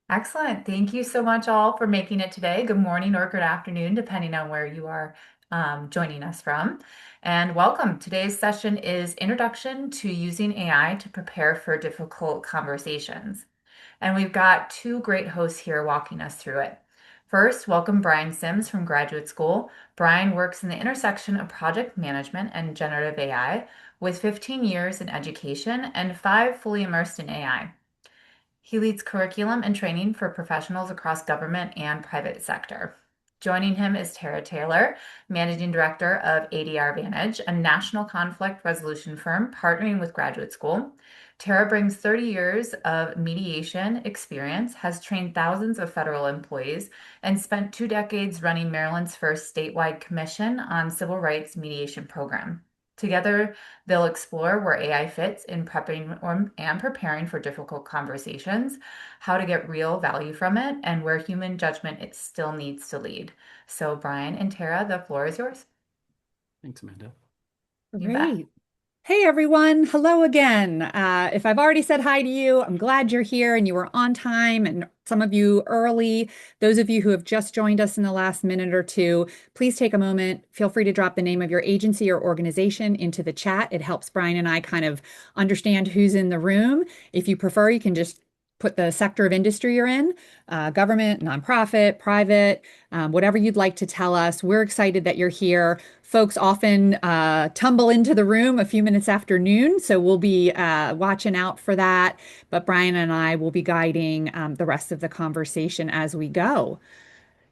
Excellent. Thank you so much all for making it today. Good morning or good afternoon, depending on where you are joining us from. And welcome. Today's session is Introduction to Using AI to Prepare for Difficult Conversations. And we've got two great hosts here walking us through it. First, welcome Brian Sims from graduate school. Brian works in the intersection of project management and generative AI with 15 years in education and 5 fully immersed in AI. He leads curriculum and training for professionals across government and private sector. Joining him is Tara Taylor, Managing Director of ADR Vantage, a national conflict resolution firm partnering with graduate school. Tara brings 30 years of mediation experience, has trained thousands of federal employees, and spent 2 decades running Maryland's first statewide commission on civil rights mediation program. Together, they'll explore where AI fits in prepping and preparing for difficult conversations, how to get real value from it, and where human judgment it still needs to lead. So, Brian and Tara, the floor is yours. Thanks, Amanda. You bet. Great. Hey everyone, hello again. If I've already said hi to you, I'm glad you're here and you were on time, and some of you early. Those of you who have just joined us in the last minute or two, please take a moment. Feel free to drop the name of your agency or organization into the chat. It helps Brian and I kind of understand who's in the room. If you prefer, you can just put the sector of industry you're in, government, nonprofit, private, whatever you'd like to tell us. We're excited that you're here. Folks often tumble into the room a few minutes after noon, so we'll be watching out for that. But Brian and I will be guiding the rest of the conversation as we go.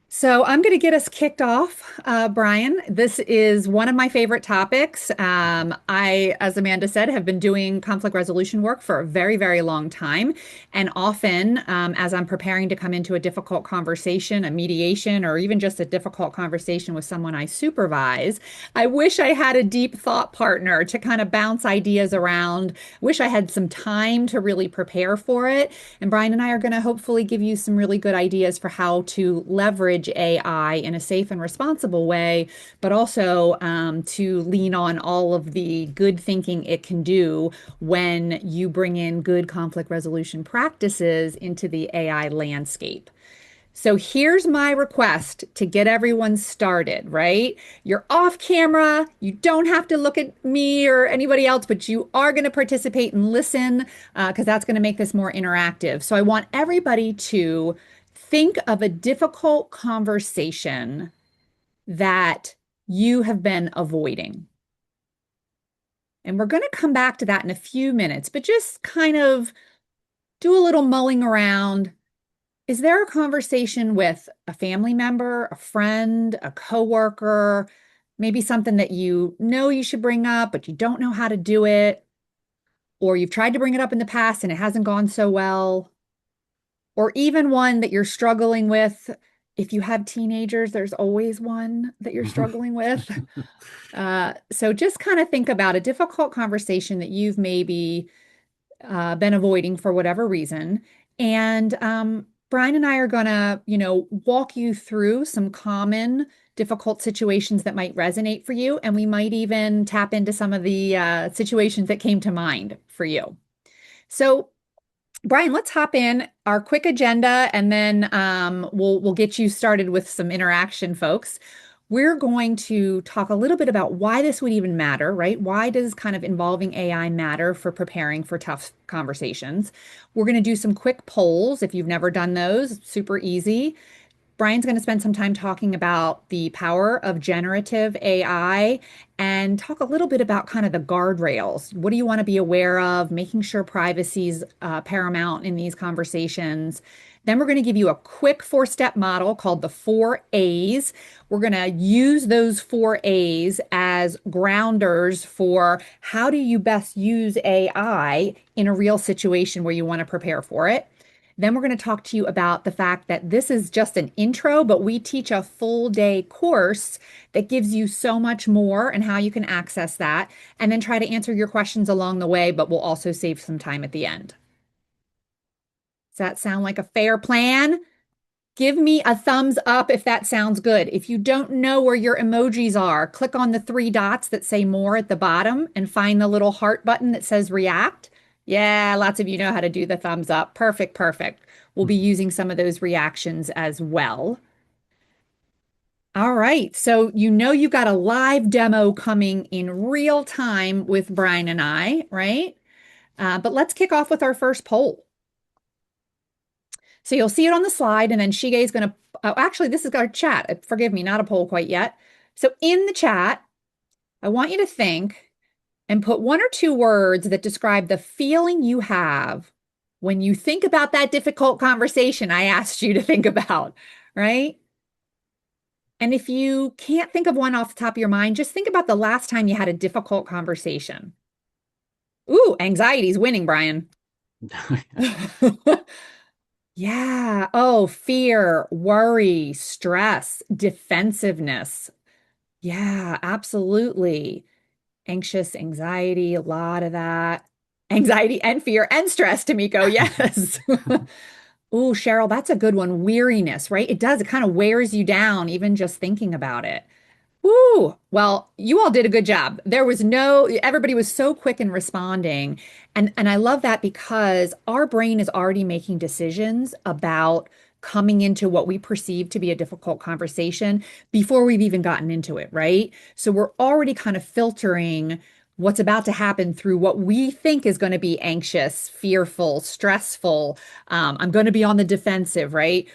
So I'm going to get us kicked off, Brian. This is one of my favorite topics. As Amanda said, have been doing conflict resolution work for a very, very long time. And often, as I'm preparing to come into a difficult conversation, a mediation, or even just a difficult conversation with someone I supervise, I wish I had a deep thought partner to kind of bounce ideas around. Wish I had some time to really prepare for it. And Brian and I are going to hopefully give you some really good ideas for how to leverage AI in a safe and responsible way, but also to lean on all of the good thinking it can do when you bring in good conflict resolution practices into the AI landscape. So here's my request to get everyone started, right? You're off camera. You don't have to look at me or anybody else, but you are going to participate and listen because that's going to make this more interactive. So I want everybody to think of a difficult conversation that you have been avoiding. And we're going to come back to that in a few minutes, but just kind of do a little mulling around. Is there a conversation with a family member, a friend, a coworker, maybe something that you know you should bring up, but you don't know how to do it, or you've tried to bring it up in the past and it hasn't gone so well, or even one that you're struggling with? If you have teenagers, there's always one that you're struggling with. So just kind of think about a difficult conversation that you've maybe been avoiding for whatever reason. And Brian and I are gonna, walk you through some common difficult situations that might resonate for you, and we might even tap into some of the situations that came to mind for you. So, Brian, let's hop in our quick agenda, and then we'll get you started with some interaction, folks. We're going to talk a little bit about why this would even matter, right? Why does kind of involving AI matter for preparing for tough conversations? We're going to do some quick polls. If you've never done those, super easy. Brian's going to spend some time talking about the power of generative AI and talk a little bit about kind of the guardrails. What do you want to be aware of? Making sure privacy is paramount in these conversations. Then we're going to give you a quick 4-step model called the 4 A's. We're going to use those 4 A's as grounders for how do you best use AI in a real situation where you want to prepare for it. Then we're going to talk to you about the fact that this is just an intro, but we teach a full day course that gives you so much more and how you can access that, and then try to answer your questions along the way, but we'll also save some time at the end. Does that sound like a fair plan? Give me a thumbs up if that sounds good. If you don't know where your emojis are, click on the 3 dots that say more at the bottom and find the little heart button that says react, Yeah, lots of you know how to do the thumbs up. Perfect, perfect. We'll be using some of those reactions as well. All right. So you know you've got a live demo coming in real time with Brian and I, right? But let's kick off with our first poll. So you'll see it on the slide, and then Shige is going to, oh, actually, this is our chat. Forgive me, not a poll quite yet. So in the chat, I want you to think and put one or two words that describe the feeling you have when you think about that difficult conversation I asked you to think about, right? And if you can't think of one off the top of your mind, just think about the last time you had a difficult conversation. Ooh, anxiety's winning, Brian. Yeah. Oh, fear, worry, stress, defensiveness. Yeah, absolutely. Anxious, anxiety, a lot of that. Anxiety and fear and stress, Tamiko. Yes. Ooh, Cheryl, that's a good one. Weariness, right? It does. It kind of wears you down, even just thinking about it. Woo! Well, you all did a good job. There was no, everybody was so quick in responding. And I love that because our brain is already making decisions about coming into what we perceive to be a difficult conversation before we've even gotten into it, right? So we're already kind of filtering what's about to happen through what we think is going to be anxious, fearful, stressful. I'm going to be on the defensive, right?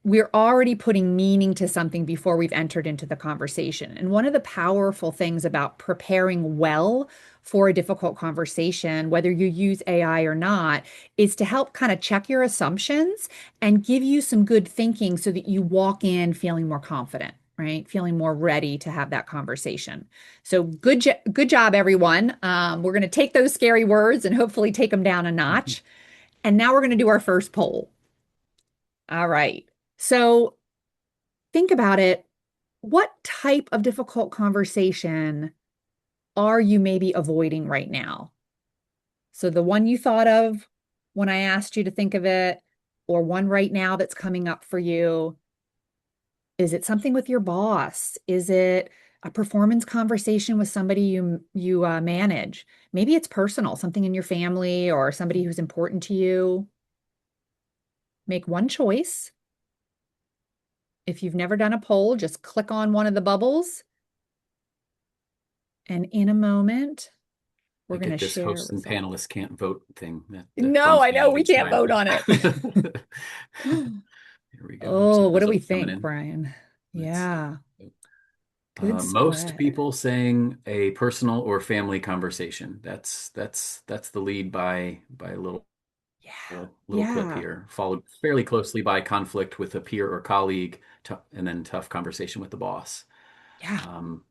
We're already putting meaning to something before we've entered into the conversation. And one of the powerful things about preparing well for a difficult conversation, whether you use AI or not, is to help kind of check your assumptions and give you some good thinking so that you walk in feeling more confident, right? Feeling more ready to have that conversation. So good job, everyone. We're going to take those scary words and hopefully take them down a notch. And now we're going to do our first poll. All right. So think about it. What type of difficult conversation are you maybe avoiding right now? So the one you thought of when I asked you to think of it, or one right now that's coming up for you. Is it something with your boss? Is it a performance conversation with somebody you manage? Maybe it's personal, something in your family or somebody who's important to you. Make one choice. If you've never done a poll, just click on one of the bubbles. And in a moment, I we're going to get this share hosts and results. panelists can't vote thing that No, bums I me know out we each can't time. vote on it. Here we go. Oh, Some what do we results coming think, in. Brian? Let's see. Yeah, good Most spread. people saying a personal or family conversation. That's the lead by a Yeah, little clip yeah, here, followed fairly closely by conflict with a peer or colleague, and then tough conversation with the boss. yeah, Um,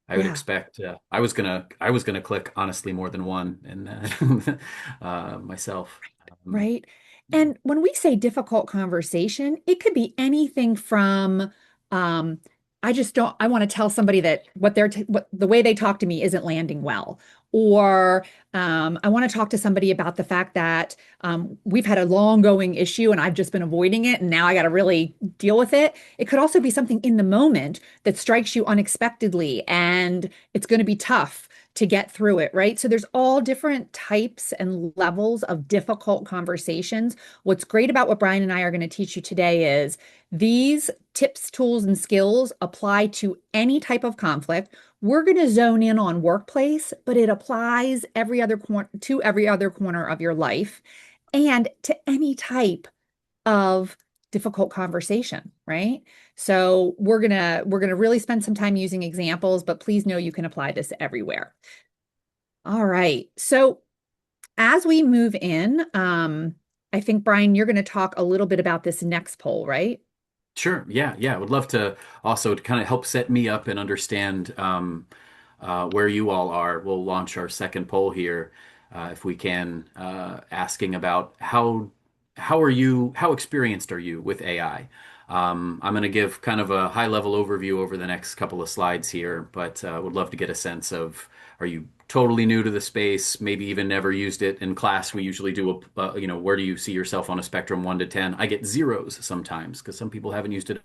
I would yeah. expect I was gonna click honestly more than one and myself. Um, Right. And when we say difficult conversation, it could be anything from um I just don't I want to tell somebody that what the way they talk to me isn't landing well. Or I want to talk to somebody about the fact that we've had a long going issue and I've just been avoiding it and now I got to really deal with it. It could also be something in the moment that strikes you unexpectedly and it's going to be tough to get through it, right? So there's all different types and levels of difficult conversations. What's great about what Brian and I are going to teach you today is these tips, tools, and skills apply to any type of conflict. We're going to zone in on workplace, but it applies to every other corner of your life and to any type of difficult conversation, right? So we're gonna really spend some time using examples, but please know you can apply this everywhere. All right. So as we move in, I think Brian, you're going to talk a little bit about this next poll, right? Sure. Yeah. Yeah. I would love to also to kind of help set me up and understand where you all are. We'll launch our second poll here, if we can, asking about how experienced are you with AI? I'm going to give kind of a high level overview over the next couple of slides here, but would love to get a sense of, are you totally new to the space, maybe even never used it in class? We usually do where do you see yourself on a spectrum 1 to 10? I get zeros sometimes because some people haven't used it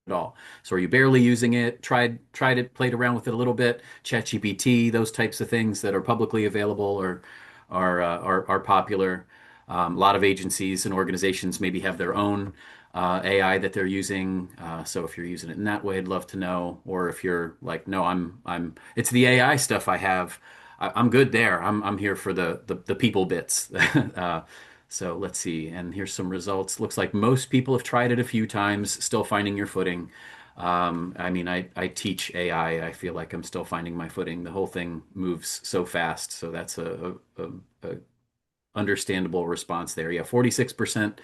at all. So are you barely using it? Tried it, played around with it a little bit, ChatGPT, those types of things that are publicly available, or are popular. A lot of agencies and organizations maybe have their own AI that they're using. So if you're using it in that way, I'd love to know. Or if you're like, no, it's the AI stuff I have. I'm good there. I'm here for the people bits. So let's see. And here's some results. Looks like most people have tried it a few times, still finding your footing. I mean, I teach AI. I feel like I'm still finding my footing. The whole thing moves so fast. So that's a understandable response there. Yeah, 46%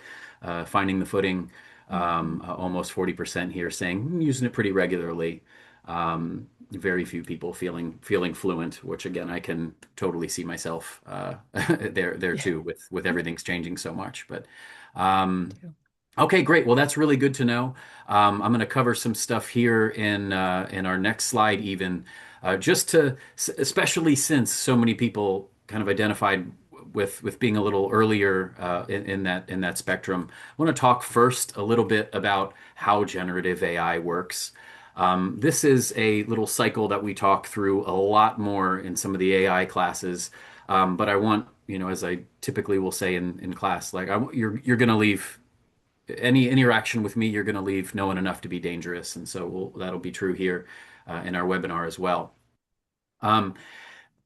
finding the footing, almost 40% here saying using it pretty regularly. Very few people feeling fluent, which again I can totally see myself there Yeah. too with everything's changing so much. But Me um, too. okay, great. Well, that's really good to know. I'm going to cover some stuff here in our next slide, even just to, especially since so many people kind of identified with being a little earlier in that spectrum. I want to talk first a little bit about how generative AI works. This is a little cycle that we talk through a lot more in some of the AI classes. But I want, as I typically will say in class, like you're going to leave any interaction with me, you're going to leave knowing enough to be dangerous. And so that'll be true here in our webinar as well. Um,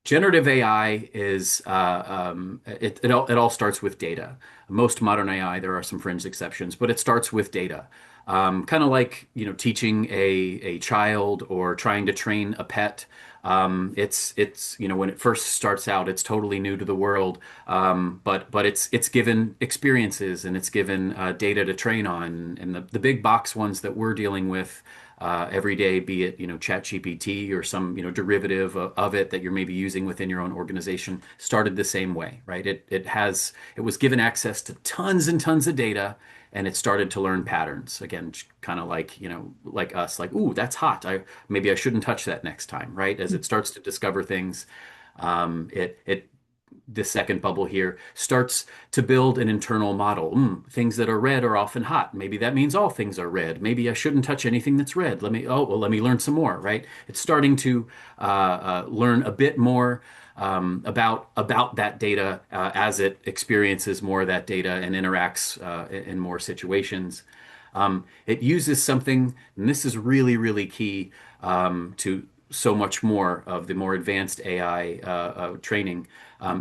Generative AI is it all starts with data. Most modern AI, there are some fringe exceptions, but it starts with data. Kind of like teaching a child or trying to train a pet. It's when it first starts out, it's totally new to the world, but it's given experiences and it's given data to train on. And the big box ones that we're dealing with every day, be it ChatGPT or some derivative of it that you're maybe using within your own organization, started the same way, right? It was given access to tons and tons of data, and it started to learn patterns. Again, kind of like like us, like, ooh, that's hot. Maybe I shouldn't touch that next time, right? As it starts to discover things, it this second bubble here starts to build an internal model. Things that are red are often hot. Maybe that means all things are red. Maybe I shouldn't touch anything that's red. Let me learn some more, right? It's starting to learn a bit more about that data as it experiences more of that data and interacts in more situations. It uses something, and this is really, really key to so much more of the more advanced AI training.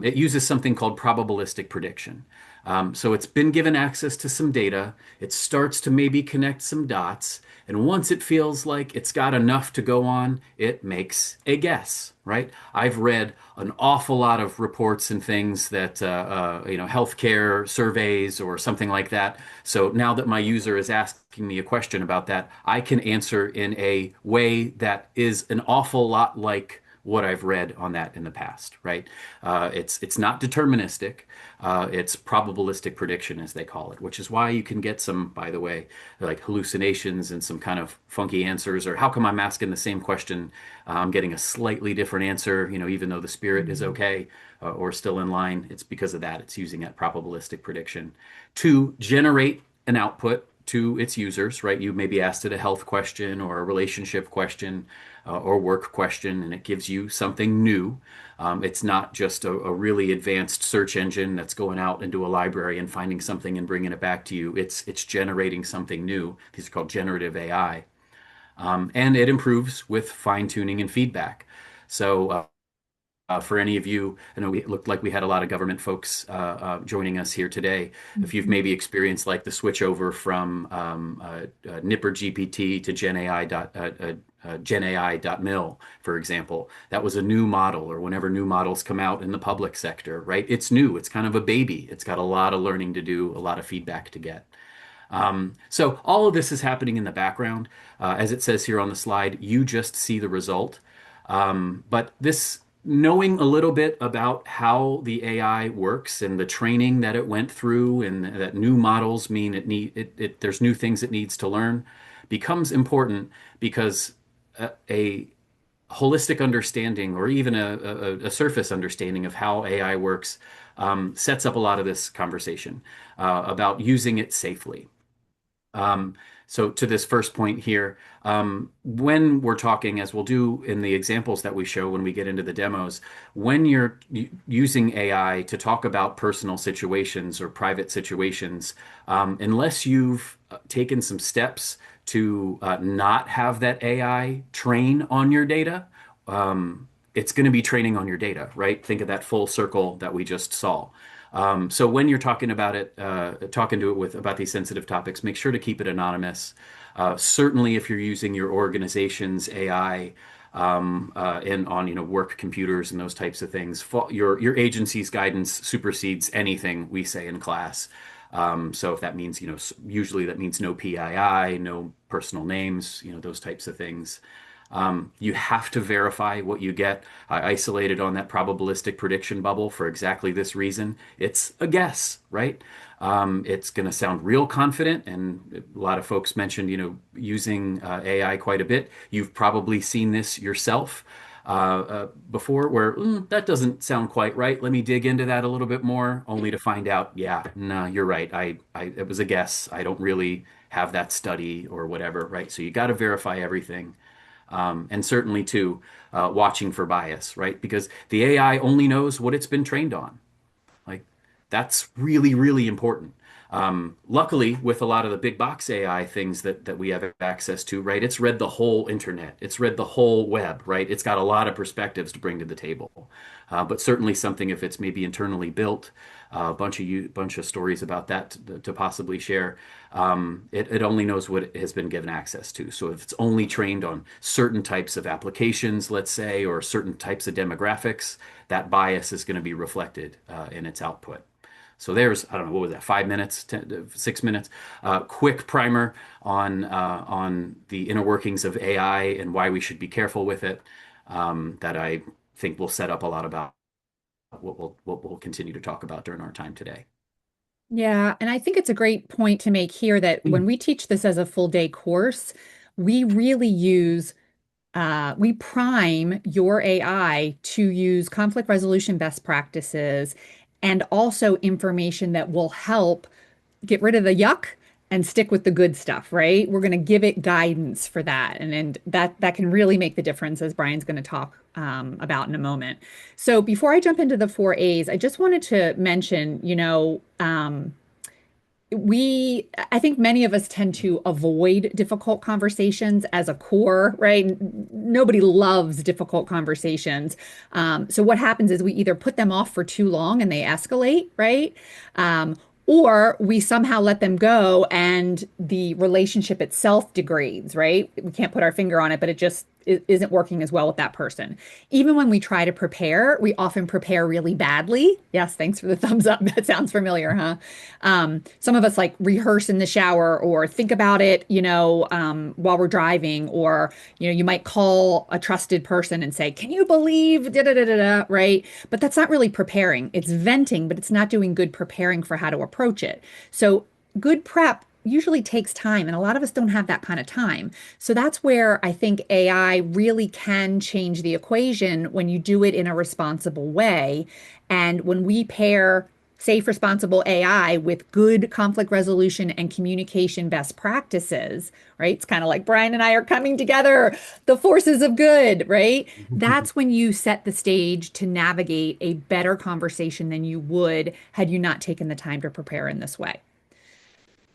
It uses something called probabilistic prediction. So it's been given access to some data. It starts to maybe connect some dots. And once it feels like it's got enough to go on, it makes a guess, right? I've read an awful lot of reports and things that, healthcare surveys or something like that. So now that my user is asking me a question about that, I can answer in a way that is an awful lot like what I've read on that in the past, right? It's not deterministic. It's probabilistic prediction, as they call it, which is why you can get some, by the way, like hallucinations and some kind of funky answers, or how come I'm asking the same question, I'm getting a slightly different answer, even though the spirit is Mhm. okay or still in line. It's because of that. It's using that probabilistic prediction to generate an output to its users, right? You may be asked it a health question or a relationship question or work question, and it gives you something new. It's not just a really advanced search engine that's going out into a library and finding something and bringing it back to you. It's generating something new. These are called generative AI, and it improves with fine tuning and feedback. So for any of you, I know it looked like we had a lot of government folks joining us here today. If you've Mhm. maybe experienced like the switch over from Nipper GPT to GenAI.mil, for example, that was a new model, or whenever new models come out in the public sector, right? It's new. It's kind of a baby. It's got a lot of learning to do, a lot of feedback to get. So all of this is happening in the background. As it says here on the slide, you just see the result. But this knowing a little bit about how the AI works and the training that it went through and that new models mean there's new things it needs to learn becomes important because a holistic understanding or even a surface understanding of how AI works sets up a lot of this conversation about using it safely. Um, so to this first point here, when we're talking, as we'll do in the examples that we show when we get into the demos, when you're using AI to talk about personal situations or private situations, unless you've taken some steps to not have that AI train on your data, it's going to be training on your data, right? Think of that full circle that we just saw. So when you're talking about it, talking to it with about these sensitive topics, make sure to keep it anonymous. Certainly, if you're using your organization's AI in on work computers and those types of things, your agency's guidance supersedes anything we say in class. So if that means usually that means no PII, no personal names, those types of things. You have to verify what you get. I isolated on that probabilistic prediction bubble for exactly this reason. It's a guess, right? It's going to sound real confident, and a lot of folks mentioned, using AI quite a bit. You've probably seen this yourself before, where that doesn't sound quite right. Let me dig into that a little bit more, only to find out, yeah, no, you're right. It was a guess. I don't really have that study or whatever, right? So you got to verify everything. And certainly too, watching for bias, right? Because the AI only knows what it's been trained on. Like that's really, really important. Luckily, with a lot of the big box AI things that we have access to, right? It's read the whole internet. It's read the whole web, right? It's got a lot of perspectives to bring to the table. But certainly something if it's maybe internally built, a bunch of stories about that to possibly share. It only knows what it has been given access to. So if it's only trained on certain types of applications, let's say, or certain types of demographics, that bias is going to be reflected in its output. So there's, I don't know, what was that, 5 minutes, 6 minutes, quick primer on the inner workings of AI and why we should be careful with it. That I think will set up a lot about what we'll continue to talk about during our time today. Yeah, and I think it's a great point to make here that when we teach this as a full day course, we really use we prime your AI to use conflict resolution best practices and also information that will help get rid of the yuck and stick with the good stuff, right? We're going to give it guidance for that. And that can really make the difference, as Brian's going to talk about in a moment. So before I jump into the 4 A's, I just wanted to mention, I think many of us tend to avoid difficult conversations as a core, right? Nobody loves difficult conversations. So what happens is we either put them off for too long and they escalate, right? Or we somehow let them go and the relationship itself degrades, right? We can't put our finger on it, but it just isn't working as well with that person. Even when we try to prepare, we often prepare really badly. Yes, thanks for the thumbs up. That sounds familiar, huh? Some of us like rehearse in the shower or think about it, while we're driving, or, you might call a trusted person and say, "Can you believe da da da da da," right? But that's not really preparing. It's venting, but it's not doing good preparing for how to approach it. So good prep usually takes time, and a lot of us don't have that kind of time. So that's where I think AI really can change the equation when you do it in a responsible way. And when we pair safe, responsible AI with good conflict resolution and communication best practices, right? It's kind of like Brian and I are coming together, the forces of good, right? That's when you set the stage to navigate a better conversation than you would had you not taken the time to prepare in this way.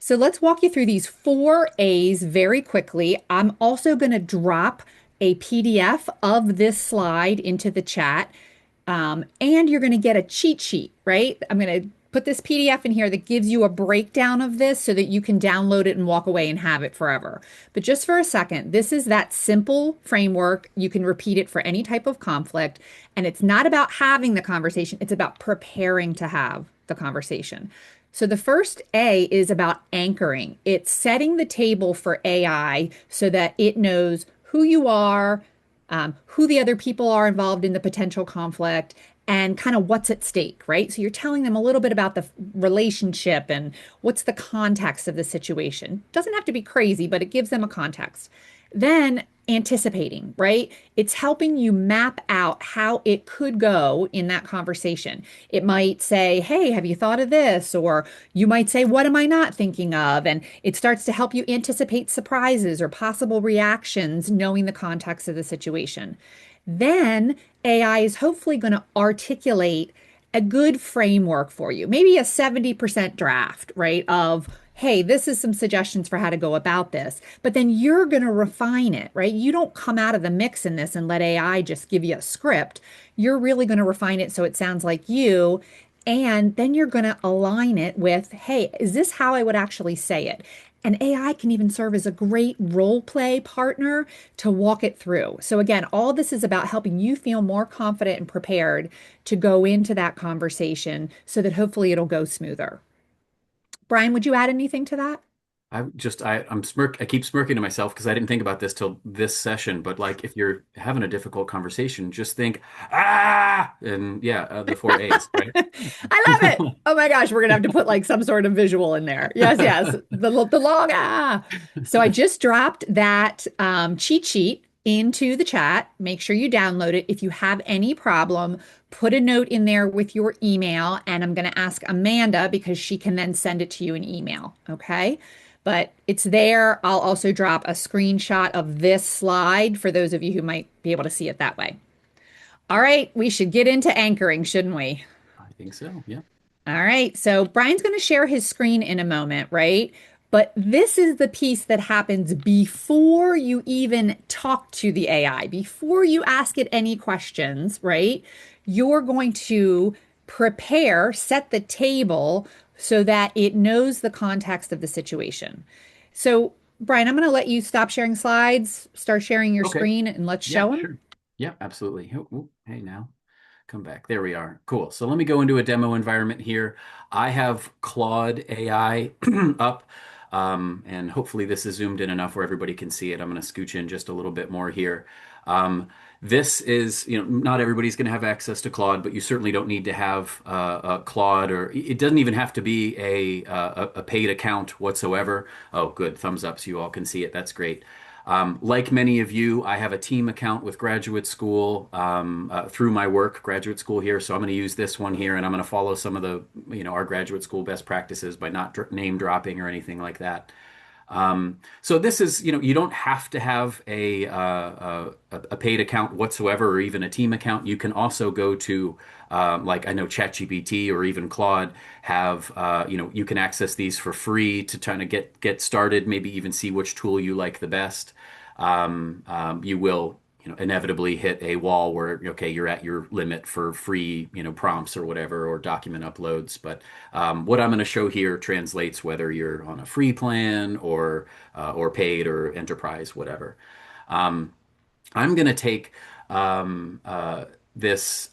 So let's walk you through these 4 A's very quickly. I'm also going to drop a PDF of this slide into the chat. And you're going to get a cheat sheet, right? I'm going to put this PDF in here that gives you a breakdown of this so that you can download it and walk away and have it forever. But just for a second, this is that simple framework. You can repeat it for any type of conflict. And it's not about having the conversation, it's about preparing to have the conversation. So the first A is about anchoring. It's setting the table for AI so that it knows who you are, who the other people are involved in the potential conflict, and kind of what's at stake, right? So you're telling them a little bit about the relationship and what's the context of the situation. Doesn't have to be crazy, but it gives them a context. Then anticipating, right? It's helping you map out how it could go in that conversation. It might say, "Hey, have you thought of this?" Or you might say, "What am I not thinking of?" And it starts to help you anticipate surprises or possible reactions, knowing the context of the situation. Then AI is hopefully going to articulate a good framework for you, maybe a 70% draft, right? Of, hey, this is some suggestions for how to go about this. But then you're going to refine it, right? You don't come out of the mix in this and let AI just give you a script. You're really going to refine it so it sounds like you. And then you're going to align it with, hey, is this how I would actually say it? And AI can even serve as a great role play partner to walk it through. So, again, all this is about helping you feel more confident and prepared to go into that conversation so that hopefully it'll go smoother. Brian, would you add anything to that? I keep smirking to myself because I didn't think about this till this session. But like, if you're having a difficult conversation, just think, and yeah, the four A's, right? I love it. Oh my gosh, we're gonna have to put like some sort of visual in there. Yes, yes. The long ah. So I just dropped that cheat sheet into the chat. Make sure you download it. If you have any problem, put a note in there with your email, and I'm gonna ask Amanda because she can then send it to you in email. Okay. But it's there. I'll also drop a screenshot of this slide for those of you who might be able to see it that way. All right, we should get into anchoring, shouldn't we? I think so. Yeah. All right. So Brian's going to share his screen in a moment, right? But this is the piece that happens before you even talk to the AI, before you ask it any questions, right? You're going to prepare, set the table so that it knows the context of the situation. So, Brian, I'm going to let you stop sharing slides, start sharing your Okay. screen, and let's Yeah, show them. sure. Yeah, absolutely. Hey, now come back. There we are. Cool. So let me go into a demo environment here. I have Claude AI up, and hopefully this is zoomed in enough where everybody can see it. I'm going to scooch in just a little bit more here. This is, not everybody's going to have access to Claude, but you certainly don't need to have a Claude, or it doesn't even have to be a paid account whatsoever. Oh, good. Thumbs up so you all can see it. That's great. Like many of you, I have a team account with graduate school through my work, graduate school here. So I'm going to use this one here, and I'm going to follow some of the, our graduate school best practices by not name dropping or anything like that. So this is, you don't have to have a paid account whatsoever, or even a team account. You can also go to, like I know ChatGPT or even Claude have, you can access these for free to try to get started, maybe even see which tool you like the best. You will, inevitably hit a wall where, okay, you're at your limit for free, prompts or whatever, or document uploads. But what I'm going to show here translates whether you're on a free plan or paid or enterprise, whatever. I'm going to take this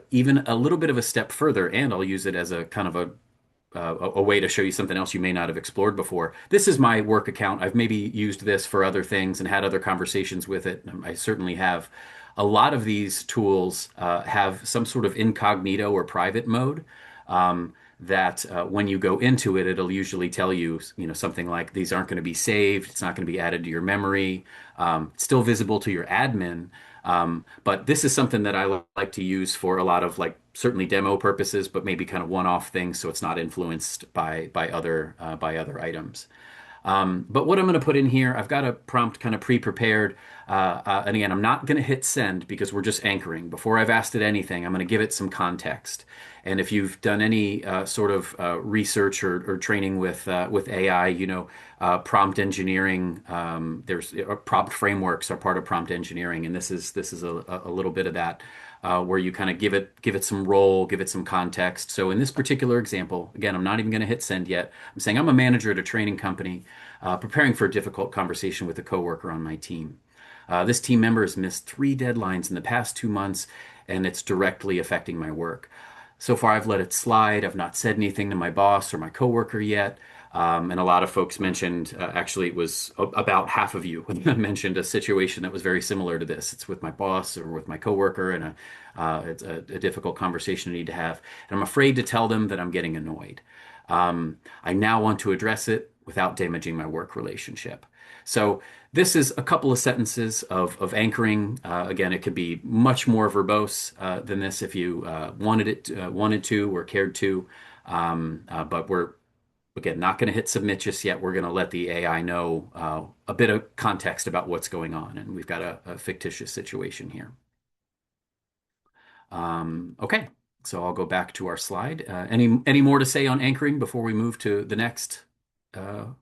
even a little bit of a step further, and I'll use it as a kind of a way to show you something else you may not have explored before. This is my work account. I've maybe used this for other things and had other conversations with it. I certainly have. A lot of these tools have some sort of incognito or private mode. That when you go into it, it'll usually tell you, something like these aren't going to be saved. It's not going to be added to your memory. It's still visible to your admin. But this is something that I like to use for a lot of like certainly demo purposes, but maybe kind of one-off things, so it's not influenced by other items. But what I'm going to put in here, I've got a prompt kind of pre-prepared. And again, I'm not going to hit send because we're just anchoring. Before I've asked it anything, I'm going to give it some context. And if you've done any sort of research or training with AI, prompt engineering, there's prompt frameworks are part of prompt engineering, and this is a little bit of that. Where you kind of give it some role, give it some context. So in this particular example, again, I'm not even going to hit send yet. I'm saying I'm a manager at a training company, preparing for a difficult conversation with a coworker on my team. This team member has missed 3 deadlines in the past 2 months, and it's directly affecting my work. So far, I've let it slide. I've not said anything to my boss or my coworker yet. And a lot of folks mentioned, actually, it was about half of you mentioned a situation that was very similar to this. It's with my boss or with my coworker, and it's a difficult conversation I need to have. And I'm afraid to tell them that I'm getting annoyed. I now want to address it without damaging my work relationship. So this is a couple of sentences of anchoring. Again, it could be much more verbose than this if you wanted to or cared to. But we're again not going to hit submit just yet. We're going to let the AI know a bit of context about what's going on, and we've got a fictitious situation here. Okay, so I'll go back to our slide. Any more to say on anchoring before we move to the next, the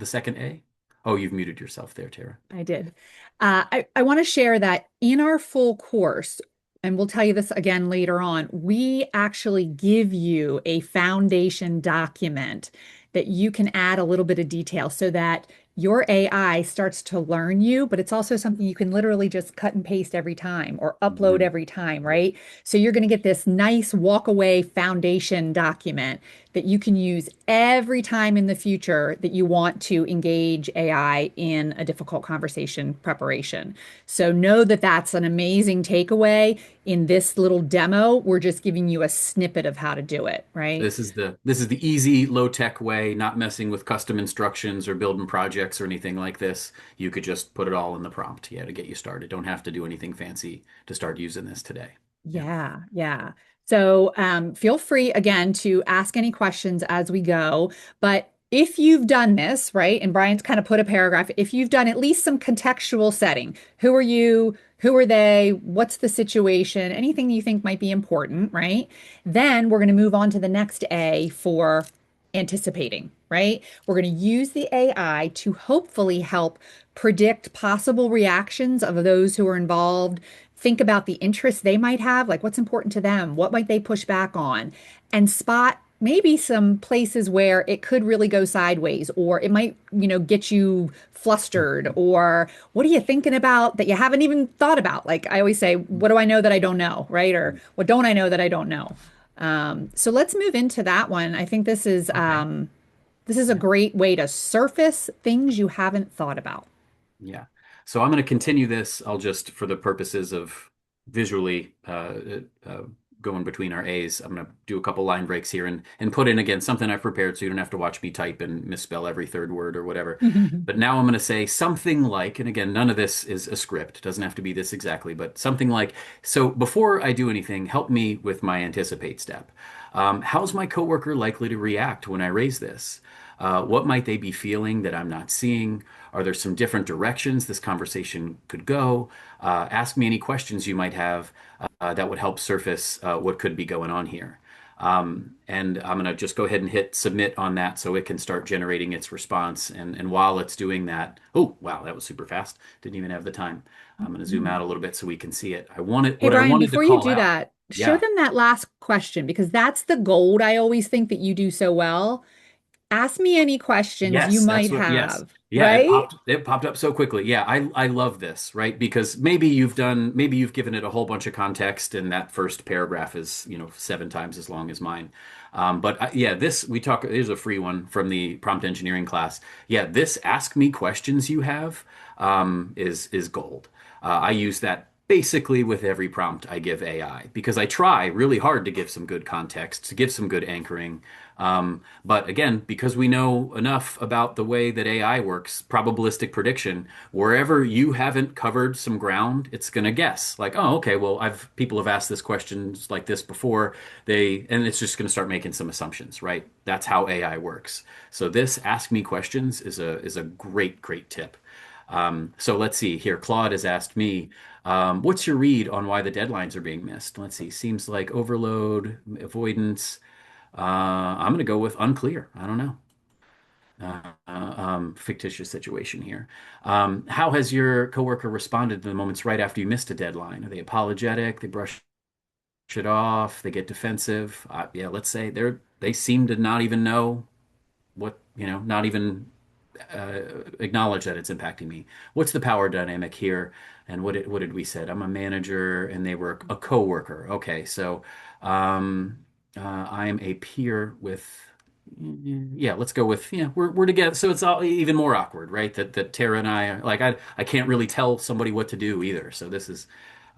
second A? Oh, you've muted yourself there, Tara. I did. I want to share that in our full course, and we'll tell you this again later on, we actually give you a foundation document that you can add a little bit of detail so that your AI starts to learn you, but it's also something you can literally just cut and paste every time or upload Mhm. every time, right? So you're going to get this nice walk away foundation document that you can use every time in the future that you want to engage AI in a difficult conversation preparation. So know that that's an amazing takeaway. In this little demo, we're just giving you a snippet of how to do it, right? This is the easy, low-tech way, not messing with custom instructions or building projects or anything like this. You could just put it all in the prompt, yeah, to get you started. Don't have to do anything fancy to start using this today. Yeah. Yeah, yeah. So feel free again to ask any questions as we go. But if you've done this, right, and Brian's kind of put a paragraph, if you've done at least some contextual setting, who are you? Who are they? What's the situation? Anything you think might be important, right? Then we're going to move on to the next A for anticipating, right? We're going to use the AI to hopefully help predict possible reactions of those who are involved, think about the interests they might have, like what's important to them, what might they push back on, and spot maybe some places where it could really go sideways, or it might, get you flustered, or what are you thinking about that you haven't even thought about? Like I always say, what do I know that I don't know, right? Or what don't I know that I don't know? So let's move into that one. I think Okay. this is a Yeah. great way to surface things you haven't thought about. Yeah. So I'm going to continue this. I'll just, for the purposes of visually going between our A's, I'm going to do a couple line breaks here and put in again something I've prepared so you don't have to watch me type and misspell every third word or whatever. But now I'm going to say something like, and again, none of this is a script. It doesn't have to be this exactly, but something like, so before I do anything, help me with my anticipate step. How's my coworker likely to react when I raise this? What might they be feeling that I'm not seeing? Are there some different directions this conversation could go? Ask me any questions you might have that would help surface what could be going on here. And I'm going to just go ahead and hit submit on that so it can start generating its response. And while it's doing that, oh, wow, that was super fast. Didn't even have the time. I'm going to zoom out a little bit so we can see it. Hey, What I Brian, wanted to before you call do out. that, show Yeah. them that last question because that's the gold I always think that you do so well. Ask me any questions you Yes, might that's what, yes. have, Yeah, it right? popped up so quickly. Yeah, I love this, right? Because maybe you've given it a whole bunch of context and that first paragraph is, 7 times as long as mine. But yeah, there's a free one from the prompt engineering class. Yeah, this ask me questions you have is gold. I use that basically with every prompt I give AI because I try really hard to give some good context, to give some good anchoring. But again, because we know enough about the way that AI works, probabilistic prediction, wherever you haven't covered some ground, it's going to guess like, oh, okay, well, people have asked this questions like this before. And it's just going to start making some assumptions, right? That's how AI works. So this ask me questions is a great, great tip. So let's see here. Claude has asked me, what's your read on why the deadlines are being missed? Let's see. Seems like overload, avoidance. I'm going to go with unclear. I don't know. Fictitious situation here. How has your coworker responded to the moments right after you missed a deadline? Are they apologetic? They brush it off? They get defensive? Yeah, let's say they seem to not even know not even acknowledge that it's impacting me. What's the power dynamic here? And what did we said? I'm a manager, and they were a coworker. Okay, so I am a peer with. Yeah, let's go with we're together, so it's all even more awkward, right? That Tara and I are like I can't really tell somebody what to do either. So this is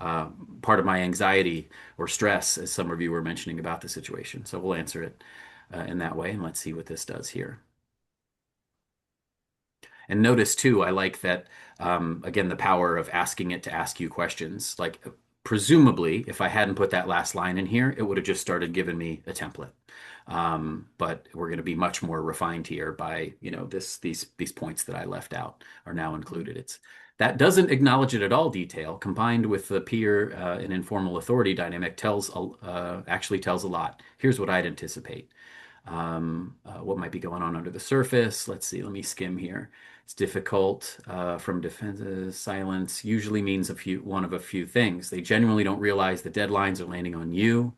uh, part of my anxiety or stress, as some of you were mentioning about the situation. So we'll answer it in that way, and let's see what this does here. And notice too, I like that, again, the power of asking it to ask you questions. Like, presumably, if I hadn't put that last line in here, it would have just started giving me a template. But we're going to be much more refined here by, these points that I left out are now included. It's that doesn't acknowledge it at all detail, combined with the peer and informal authority dynamic, actually tells a lot. Here's what I'd anticipate. What might be going on under the surface. Let's see, let me skim here. It's difficult from defenses. Silence usually means one of a few things. They genuinely don't realize the deadlines are landing on you.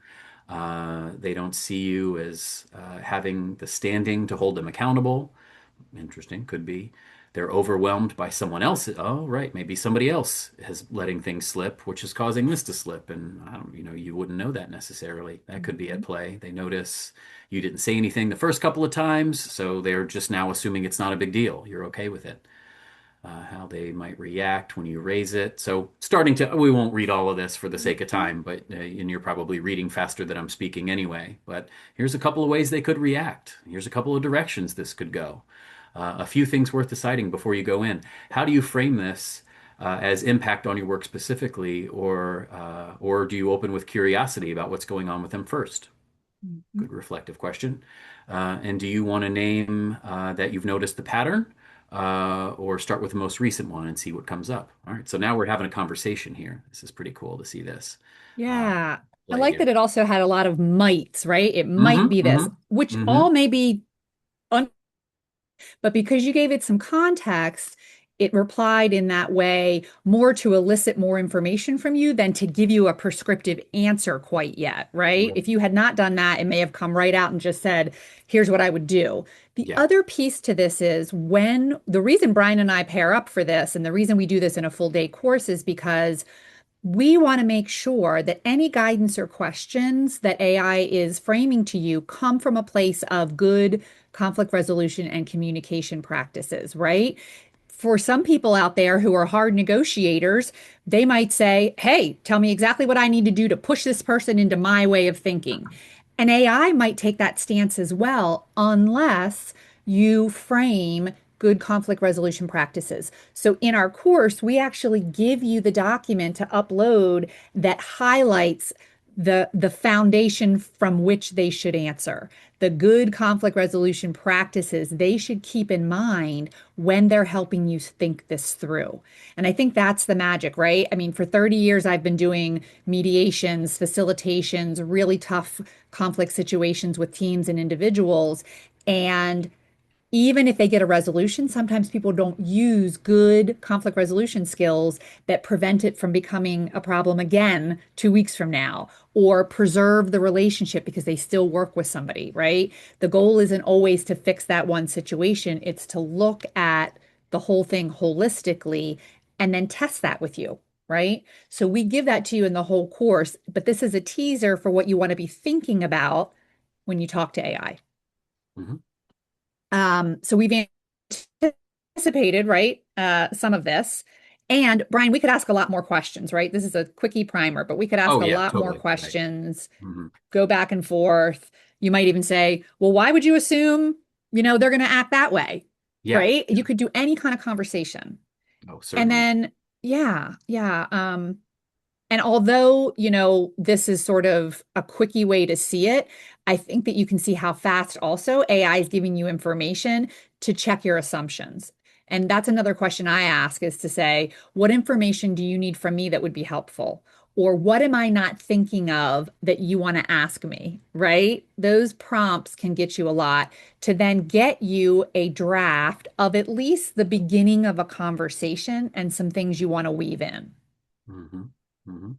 They don't see you as having the standing to hold them accountable. Interesting, could be. They're overwhelmed by someone else. Oh, right, maybe somebody else is letting things slip, which is causing this to slip. And I don't, you wouldn't know that necessarily. That could be at Mhm. play. They notice you didn't say anything the first couple of times, so they're just now assuming it's not a big deal. You're okay with it. How they might react when you raise it. So we won't read all of this for the sake of time, but and you're probably reading faster than I'm speaking anyway. But here's a couple of ways they could react. Here's a couple of directions this could go. A few things worth deciding before you go in. How do you frame this as impact on your work specifically, or do you open with curiosity about what's going on with them first? Mhm. Good reflective question. And do you want to name that you've noticed the pattern, or start with the most recent one and see what comes up? All right. So now we're having a conversation here. This is pretty cool to see this Yeah. I play like that here. it also had a lot of mights, right? It might Mm-hmm. be this, Mm-hmm. which Mm-hmm. all may be but because you gave it some context, it replied in that way more to elicit more information from you than to give you a prescriptive answer quite yet, right? Right. If you had not done that, it may have come right out and just said, here's what I would do. The Yeah. other piece to this is when the reason Brian and I pair up for this, and the reason we do this in a full day course is because we want to make sure that any guidance or questions that AI is framing to you come from a place of good conflict resolution and communication practices, right? For some people out there who are hard negotiators, they might say, hey, tell me exactly what I need to do to push this person into my way of thinking. And AI might take that stance as well, unless you frame good conflict resolution practices. So in our course, we actually give you the document to upload that highlights the foundation from which they should answer, the good conflict resolution practices they should keep in mind when they're helping you think this through. And I think that's the magic, right? I mean, for 30 years, I've been doing mediations, facilitations, really tough conflict situations with teams and individuals. And even if they get a resolution, sometimes people don't use good conflict resolution skills that prevent it from becoming a problem again 2 weeks from now, or preserve the relationship because they still work with somebody, right? The goal isn't always to fix that one situation, it's to look at the whole thing holistically and then test that with you, right? So we give that to you in the whole course, but this is a teaser for what you want to be thinking about when you talk to AI. Mm-hmm. So we've anticipated, right, some of this. And Brian, we could ask a lot more questions, right? This is a quickie primer, but we could ask Oh a yeah, lot more totally. Right. questions, Mm-hmm. go back and forth. You might even say, well, why would you assume, they're going to act that way, Yeah. right? Yeah. You could do any kind of conversation. Oh, And certainly. then, yeah, yeah. And although, this is sort of a quickie way to see it, I think that you can see how fast also AI is giving you information to check your assumptions. And that's another question I ask is to say, what information do you need from me that would be helpful? Or what am I not thinking of that you want to ask me, right? Those prompts can get you a lot to then get you a draft of at least the beginning of a conversation and some things you want to weave in. Mm-hmm. Mm-hmm.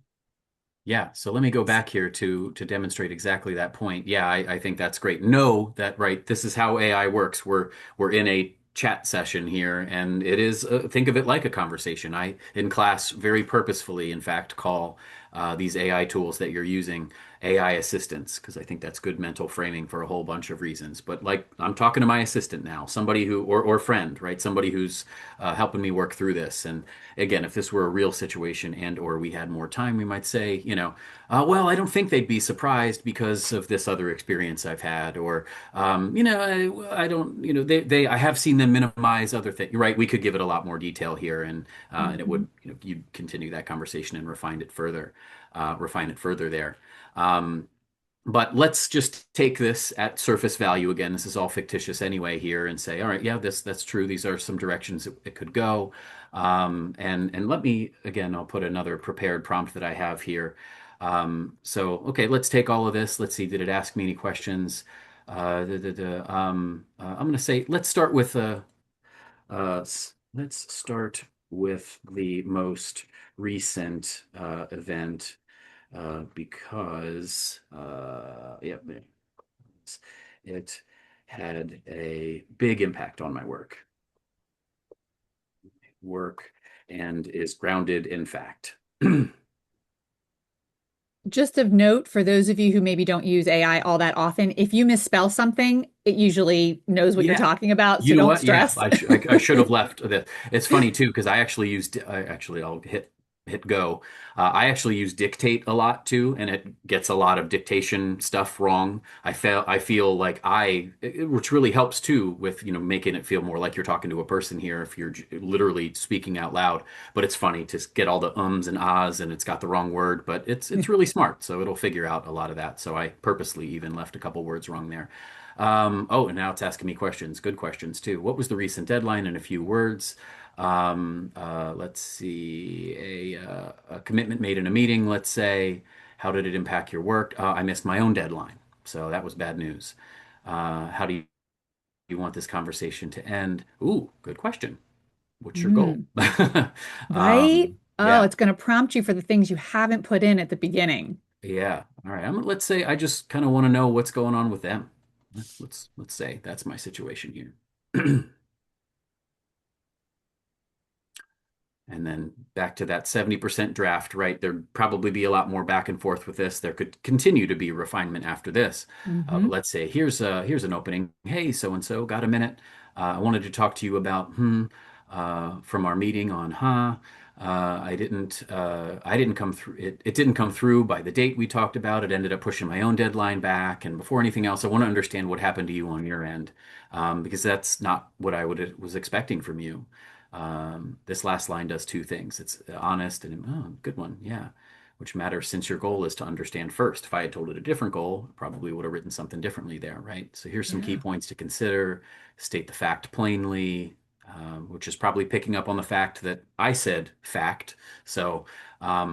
Yeah, so let me go back here to demonstrate exactly that point. Yeah, I think that's great. Know that, right, this is how AI works. We're in a chat session here, and it is think of it like a conversation. I in class very purposefully, in fact, call these AI tools that you're using, AI assistants, because I think that's good mental framing for a whole bunch of reasons. But like I'm talking to my assistant now, somebody who or friend, right? Somebody who's helping me work through this. And again, if this were a real situation and or we had more time, we might say, well, I don't think they'd be surprised because of this other experience I've had, or I don't, I have seen them minimize other things. You're right. We could give it a lot more detail here, and it Mhm. would, you'd continue that conversation and refine it further there. But let's just take this at surface value again. This is all fictitious anyway here, and say, all right, yeah, that's true. These are some directions it could go. And let me again, I'll put another prepared prompt that I have here. So okay, let's take all of this. Let's see, did it ask me any questions? I'm going to say let's start with the most recent event because yeah, it had a big impact on my work and is grounded in fact. Just of note for those of you who maybe don't use AI all that often, if you misspell something, it usually knows what you're Yeah. talking about, so You know don't what? Yeah, stress. I should have left this. It's funny too because I'll hit go. I actually use dictate a lot too, and it gets a lot of dictation stuff wrong. I feel like which really helps too with making it feel more like you're talking to a person here if you're literally speaking out loud. But it's funny to get all the ums and ahs, and it's got the wrong word, but it's really smart, so it'll figure out a lot of that. So I purposely even left a couple words wrong there. And now it's asking me questions, good questions too. What was the recent deadline in a few words? Let's see, a commitment made in a meeting, let's say. How did it impact your work? I missed my own deadline, so that was bad news. How do you want this conversation to end? Ooh, good question. What's your goal? Mm, right? Oh, Yeah, it's going to prompt you for the things you haven't put in at the beginning. yeah. All right. Let's say I just kind of want to know what's going on with them. Let's say that's my situation here. And then back to that 70% draft, right? There'd probably be a lot more back and forth with this. There could continue to be refinement after this. But Hmm. let's say here's an opening. Hey, so and so, got a minute? I wanted to talk to you about from our meeting on I didn't come through. It didn't come through by the date we talked about. It ended up pushing my own deadline back. And before anything else, I want to understand what happened to you on your end, because that's not what was expecting from you. This last line does two things. It's honest and good one, yeah. Which matters since your goal is to understand first. If I had told it a different goal, I probably would have written something differently there, right? So here's some key Yeah. points to consider. State the fact plainly, which is probably picking up on the fact that I said fact. So,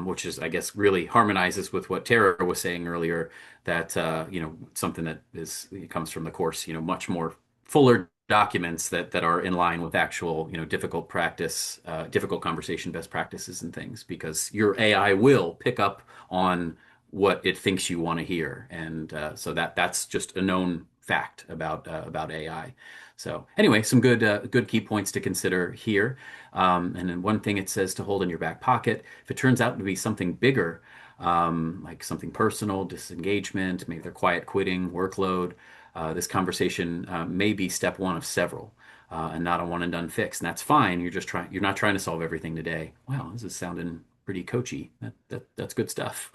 which is, I guess, really harmonizes with what Tara was saying earlier, that, something that comes from the course, much more fuller documents that are in line with actual, difficult practice, difficult conversation best practices and things, because your AI will pick up on what it thinks you want to hear, and so that's just a known fact about AI. So anyway, some good key points to consider here. And then one thing it says to hold in your back pocket, if it turns out to be something bigger, like something personal, disengagement, maybe they're quiet quitting, workload, this conversation may be step one of several, and not a one and done fix. And that's fine. You're not trying to solve everything today. Wow, this is sounding pretty coachy. That's good stuff.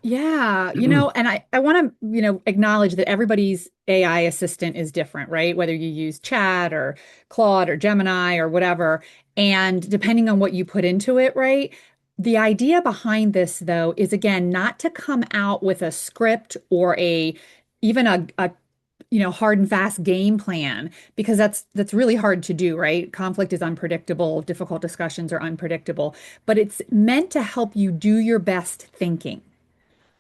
Yeah, and I want to, acknowledge that everybody's AI assistant is different, right? Whether you use Chat or Claude or Gemini or whatever. And depending on what you put into it, right? The idea behind this, though, is again, not to come out with a script or even a hard and fast game plan, because that's really hard to do, right? Conflict is unpredictable, difficult discussions are unpredictable, but it's meant to help you do your best thinking,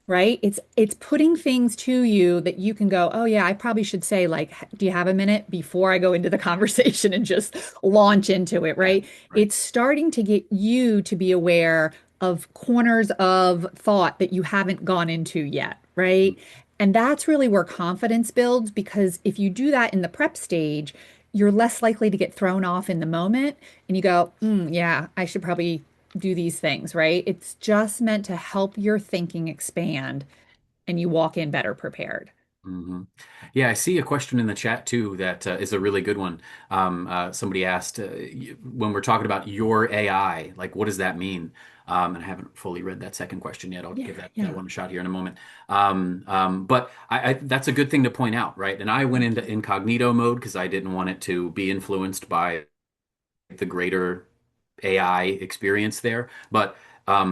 right? It's putting things to you that you can go, oh yeah, I probably should say, like, do you have a minute before I go into the conversation and just launch into it, Yeah, right? right. It's starting to get you to be aware of corners of thought that you haven't gone into yet, right? And that's really where confidence builds, because if you do that in the prep stage, you're less likely to get thrown off in the moment and you go, yeah, I should probably do these things, right? It's just meant to help your thinking expand and you walk in better prepared. hmm Yeah, I see a question in the chat too that is a really good one. Somebody asked when we're talking about your AI, like what does that mean? And I haven't fully read that second question yet. I'll Yeah, give that yeah. one a shot here in a moment. But that's a good thing to point out, right? And I went Thank into you. incognito mode because I didn't want it to be influenced by the greater AI experience there. But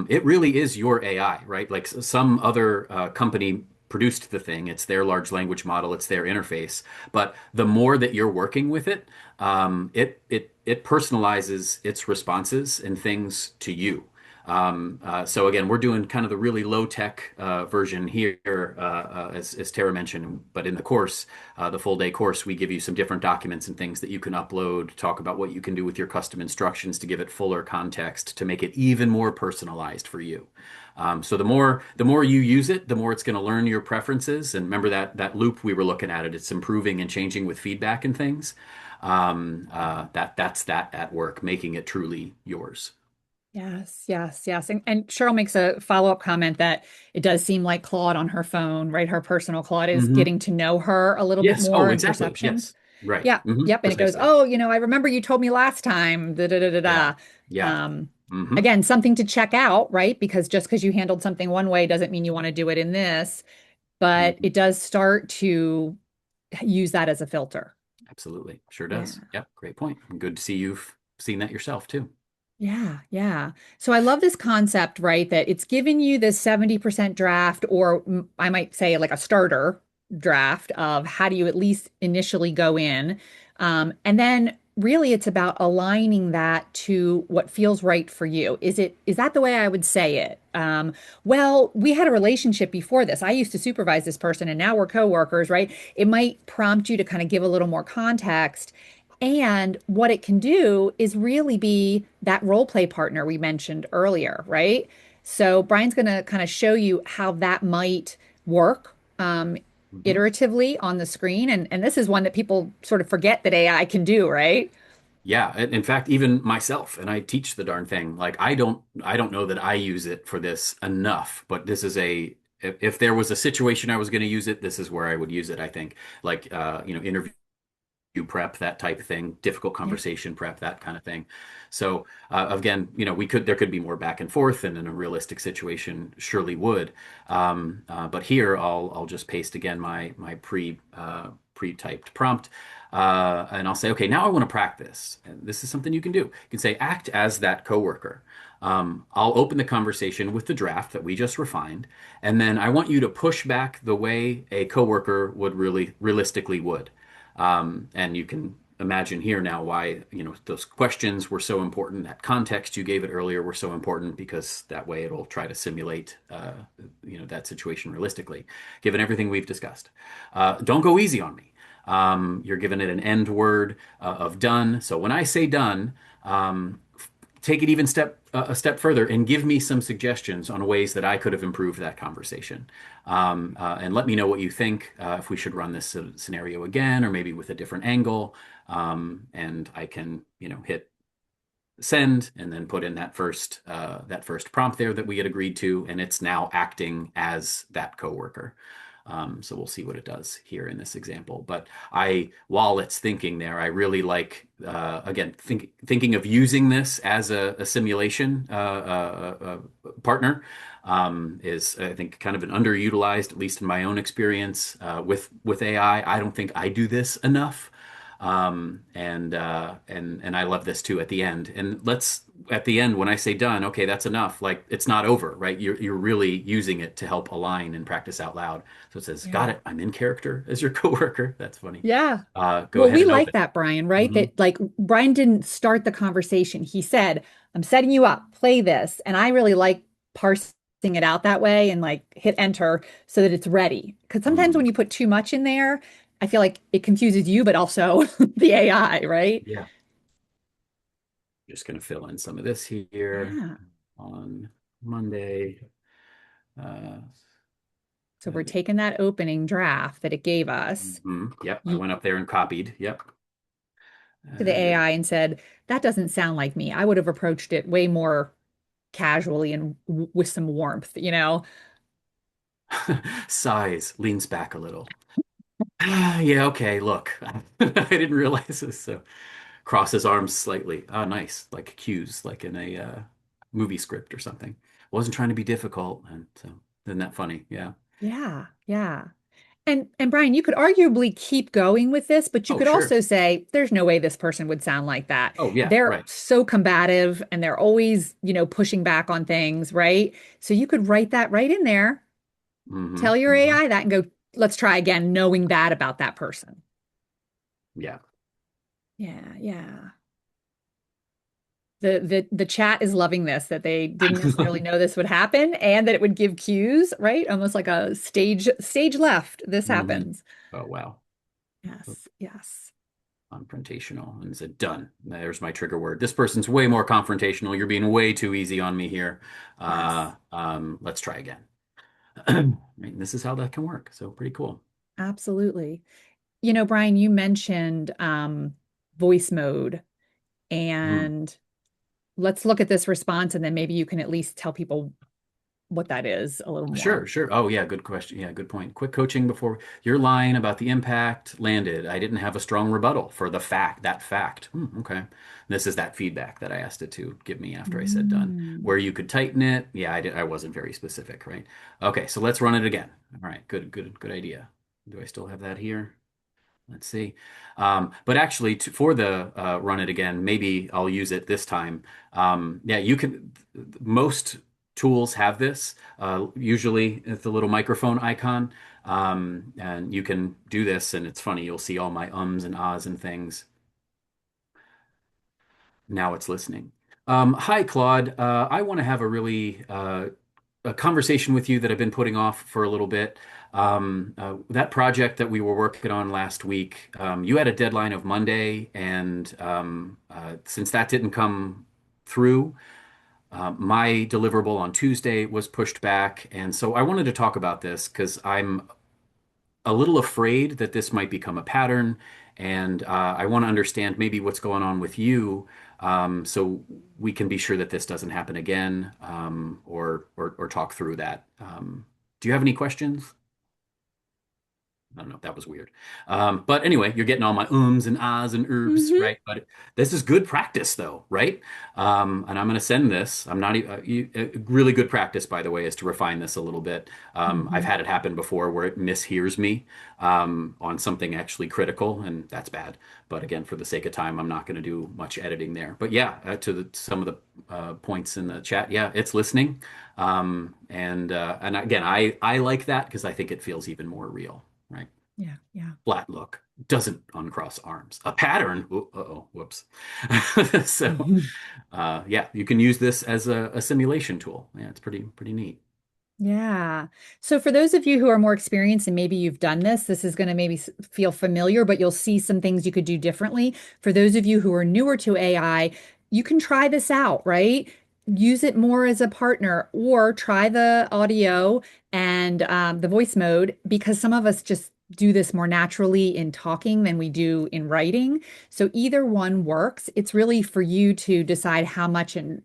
it really is your AI, right? Like some other company produced the thing. It's their large language model. It's their interface. But the more that you're working with it, it personalizes its responses and things to you. So again, we're doing kind of the really low tech version here, as Tara mentioned. But in the course, the full day course, we give you some different documents and things that you can upload, talk about what you can do with your custom instructions to give it fuller context, to make it even more personalized for you. So the more you use it, the more it's going to learn your preferences. And remember that loop we were looking at it. It's improving and changing with feedback and things. That's that at work, making it truly yours. Yes, yes, yes. And Cheryl makes a follow-up comment that it does seem like Claude on her phone, right? Her personal Claude is hmm getting to know her a little bit Yes. more Oh, in exactly. perceptions. Yes. Right. Yeah, yep. And it goes, Precisely. oh, I remember you told me last time, da da da da Yeah. da. Yeah. Um, hmm Again, something to check out, right? Because just because you handled something one way doesn't mean you want to do it in this, but hmm it does start to use that as a filter. Absolutely. Sure Yeah. does. Yep. Great point. Good to see you've seen that yourself too. Yeah, yeah. So I love this concept, right? That it's given you this 70% draft, or I might say like a starter draft of how do you at least initially go in. And then really it's about aligning that to what feels right for you. Is that the way I would say it? Well, we had a relationship before this. I used to supervise this person and now we're coworkers, right? It might prompt you to kind of give a little more context. And what it can do is really be that role play partner we mentioned earlier, right? So Brian's going to kind of show you how that might work hmm iteratively on the screen. And this is one that people sort of forget that AI can do, right? Yeah. In fact, even myself, and I teach the darn thing. Like I don't know that I use it for this enough, but this is if there was a situation I was going to use it, this is where I would use it, I think. Like, interview prep, that type of thing, difficult Yeah. conversation prep, that kind of thing. So again, there could be more back and forth, and in a realistic situation, surely would. But here, I'll just paste again my pre-typed prompt, and I'll say, okay, now I want to practice. And this is something you can do. You can say, act as that coworker. I'll open the conversation with the draft that we just refined, and then I want you to push back the way a coworker would really realistically would. And you can imagine here now why, those questions were so important. That context you gave it earlier were so important because that way it'll try to simulate, that situation realistically, given everything we've discussed. Don't go easy on me. You're giving it an end word of done. So when I say done, take it even a step further and give me some suggestions on ways that I could have improved that conversation. And let me know what you think, if we should run this scenario again or maybe with a different angle. And I can, hit send and then put in that first prompt there that we had agreed to, and it's now acting as that coworker. So we'll see what it does here in this example. But while it's thinking there, I really like, again, thinking of using this as a simulation partner, is, I think, kind of an underutilized, at least in my own experience, with AI. I don't think I do this enough. And I love this too at the end. And at the end, when I say done, okay, that's enough. Like it's not over, right? You're really using it to help align and practice out loud. So it says, got Yeah. it. I'm in character as your coworker. That's funny. Yeah. Go Well, ahead we and like open. that, Brian, right? hmm That like Brian didn't start the conversation. He said, I'm setting you up, play this. And I really like parsing it out that way and like hit enter so that it's ready. Because sometimes when mm you put too much in there, I feel like it confuses you, but also the AI, right? Yeah. Just going to fill in some of this here Yeah. on Monday. Uh, So we're taking that opening draft that it gave us Yep. I to went up there and copied. Yep. the Uh, AI and said, that doesn't sound like me. I would have approached it way more. casually and with some warmth, you know? Sighs, leans back a little. Ah, yeah, okay, look. I didn't realize this. So cross his arms slightly. Ah, nice. Like cues, like in a movie script or something. Wasn't trying to be difficult. And so, isn't that funny? Yeah. Yeah, yeah. And Brian, you could arguably keep going with this, but you Oh, could sure. also say, there's no way this person would sound like that. Oh, yeah, They're right. so combative and they're always, pushing back on things, right? So you could write that right in there, Mm-hmm. tell your Mm-hmm. AI that and go, let's try again, knowing that about that person. Yeah. Yeah, yeah. The chat is loving this, that they didn't necessarily know this would happen and that it would give cues, right? Almost like a stage left. This hmm happens. Oh, wow. Yes, yes. Confrontational. And said, done. There's my trigger word. This person's way more confrontational. You're being way too easy on me here. Yes, Let's try again. Right, this is how that can work. So pretty cool. absolutely. Brian, you mentioned voice mode, Mhm. and let's look at this response, and then maybe you can at least tell people what that is a little Sure, more. sure. Oh, yeah, good question. Yeah, good point. Quick coaching before your line about the impact landed. I didn't have a strong rebuttal for that fact. Okay. This is that feedback that I asked it to give me after I said done. Mm. Where you could tighten it. Yeah, I wasn't very specific, right? Okay, so let's run it again. All right, good idea. Do I still have that here? Let's see. But actually, for the run it again, maybe I'll use it this time. Yeah, you can. Most tools have this. Usually, it's the little microphone icon, and you can do this. And it's funny. You'll see all my ums and ahs and things. Now it's listening. Hi, Claude. I want to have a conversation with you that I've been putting off for a little bit. That project that we were working on last week, you had a deadline of Monday, and since that didn't come through, my deliverable on Tuesday was pushed back. And so I wanted to talk about this because I'm a little afraid that this might become a pattern, and I want to understand maybe what's going on with you, so we can be sure that this doesn't happen again, or talk through that. Do you have any questions? I don't know. That was weird. But anyway, you're getting all my ums and ahs and herbs, Hmm. right? But this is good practice, though, right? And I'm going to send this. I'm not really good practice, by the way, is to refine this a little bit. I've Hmm. had it happen before where it mishears me on something actually critical, and that's bad. But again, for the sake of time, I'm not going to do much editing there. But yeah, some of the points in the chat, yeah, it's listening. And again, I like that because I think it feels even more real. Right. Yeah, yeah. Flat look doesn't uncross arms. A pattern. Uh-oh, whoops. So, yeah, you can use this as a simulation tool. Yeah, it's pretty neat. Yeah. So for those of you who are more experienced and maybe you've done this, this is going to maybe feel familiar, but you'll see some things you could do differently. For those of you who are newer to AI, you can try this out, right? Use it more as a partner or try the audio and the voice mode, because some of us just do this more naturally in talking than we do in writing. So either one works. It's really for you to decide how much and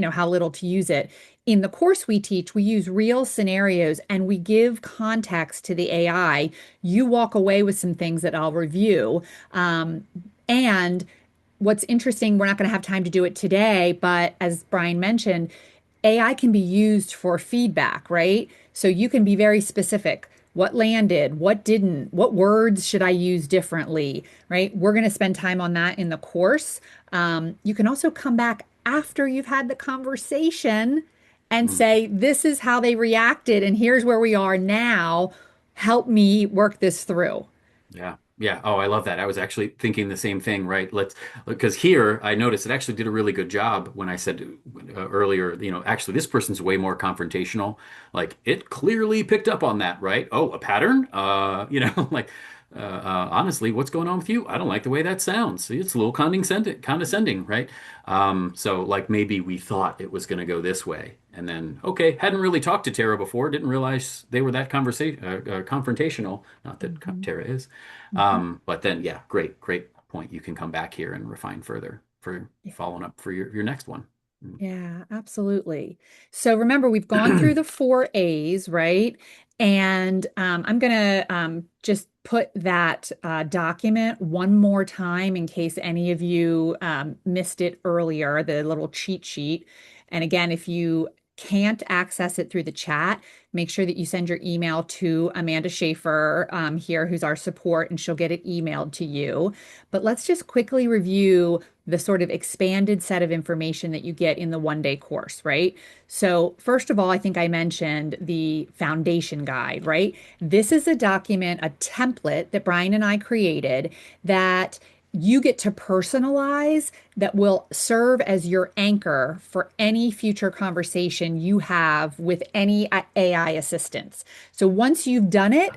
how little to use it. In the course we teach, we use real scenarios and we give context to the AI. You walk away with some things that I'll review. And what's interesting, we're not going to have time to do it today, but as Brian mentioned, AI can be used for feedback, right? So you can be very specific. What landed? What didn't? What words should I use differently? Right? We're going to spend time on that in the course. You can also come back after you've had the conversation and Mm. say, this is how they reacted, and here's where we are now. Help me work this through. Yeah. Yeah. Oh, I love that. I was actually thinking the same thing, right? Because here I noticed it actually did a really good job when I said earlier, actually this person's way more confrontational. Like it clearly picked up on that, right? Oh, a pattern? Like, honestly, what's going on with you? I don't like the way that sounds. See, it's a little condescending, right? So like maybe we thought it was going to go this way. And then, okay, hadn't really talked to Tara before, didn't realize they were that confrontational. Not that Mhm. Tara is. Mhm. But then, yeah, great point. You can come back here and refine further for Yeah. following up for your next one. Mm. Yeah, absolutely. So remember, we've gone through the four A's, right? And I'm going to just put that document one more time in case any of you missed it earlier, the little cheat sheet. And again, if you can't access it through the chat, make sure that you send your email to Amanda Schaefer here, who's our support, and she'll get it emailed to you. But let's just quickly review the sort of expanded set of information that you get in the 1 day course, right? So, first of all, I think I mentioned the foundation guide, right? This is a document, a template that Brian and I created that you get to personalize that will serve as your anchor for any future conversation you have with any AI assistants. So once you've done it,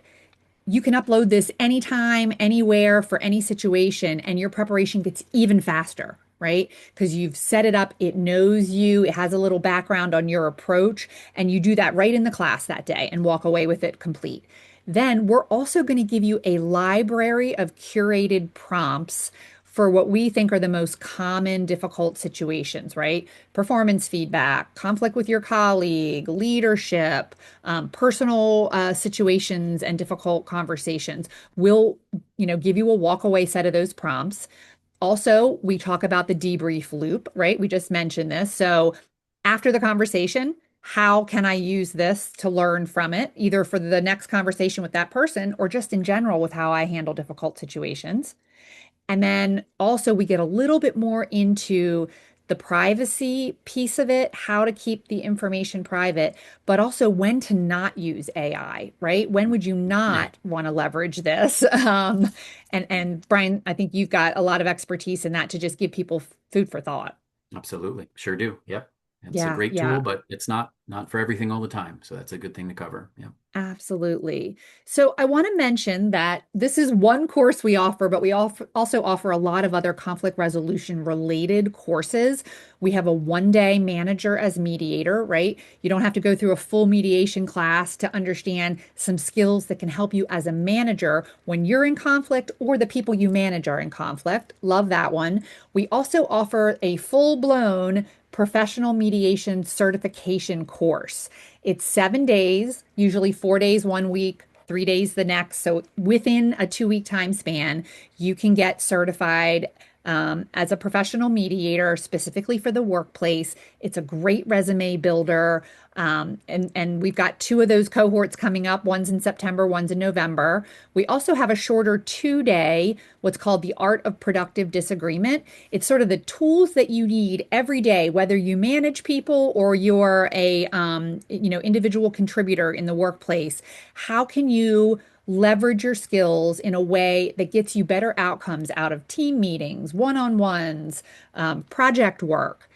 you can upload this anytime, anywhere for any situation, and your preparation gets even faster, right? Because you've set it up, it knows you, it has a little background on your approach, and you do that right in the class that day and walk away with it complete. Then we're also going to give you a library of curated prompts for what we think are the most common difficult situations, right? Performance feedback, conflict with your colleague, leadership, personal situations and difficult conversations. We'll, give you a walk away set of those prompts. Also, we talk about the debrief loop, right? We just mentioned this. So after the conversation, how can I use this to learn from it, either for the next conversation with that person or just in general with how I handle difficult situations? And then also, we get a little bit more into the privacy piece of it, how to keep the information private, but also when to not use AI, right? When would you Yeah, not want to leverage this? And Brian, I think you've got a lot of expertise in that to just give people food for thought. absolutely. Sure do. Yep. It's a Yeah, great tool, yeah. but it's not for everything all the time. So that's a good thing to cover. Yeah. Absolutely. So I want to mention that this is one course we offer, but we also offer a lot of other conflict resolution related courses. We have a 1 day manager as mediator, right? You don't have to go through a full mediation class to understand some skills that can help you as a manager when you're in conflict or the people you manage are in conflict. Love that one. We also offer a full-blown professional mediation certification course. It's 7 days, usually 4 days 1 week, 3 days the next. So within a 2 week time span, you can get certified as a professional mediator specifically for the workplace. It's a great resume builder. And we've got two of those cohorts coming up. One's in September, one's in November. We also have a shorter 2 day, what's called the Art of Productive Disagreement. It's sort of the tools that you need every day, whether you manage people or you're a individual contributor in the workplace. How can you leverage your skills in a way that gets you better outcomes out of team meetings, one-on-ones, project work?